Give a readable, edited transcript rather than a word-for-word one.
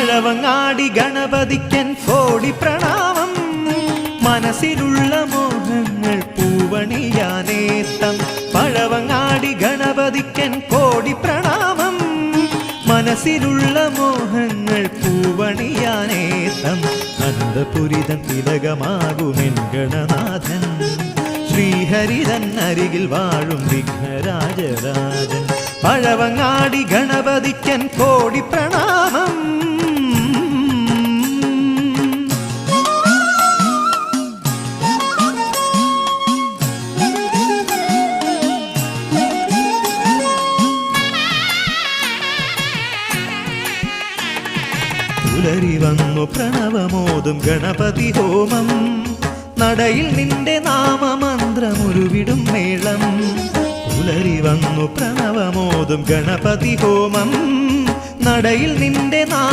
പഴവങ്ങാടി ഗണപതിക്കൻ കോടി പ്രണാമം മനസ്സിലുള്ള മോഹങ്ങൾ പൂവണിയാനേത്തം പഴവങ്ങാടി ഗണപതിക്കൻ കോടി പ്രണാമം മനസ്സിലുള്ള മോഹങ്ങൾ പൂവണിയാനേത്തം അനന്തപുരിതൻ തിലകമാകുമെൻ ഗണനാഥൻ ശ്രീഹരിതൻ അരികിൽ വാഴും വിഘ്നരാജരാജൻ പഴവങ്ങാടി ഗണപതിക്കൻ കോടി പ്രണാമം പുലരി വന്നു പ്രണവമോതും ഗണപതി ഹോമം നടയിൽ നിന്റെ നാമമന്ത്രമുരുവിടും മേളം പുലരി വന്നു പ്രണവമോതും ഗണപതി ഹോമം നടയിൽ നിന്റെ നാമ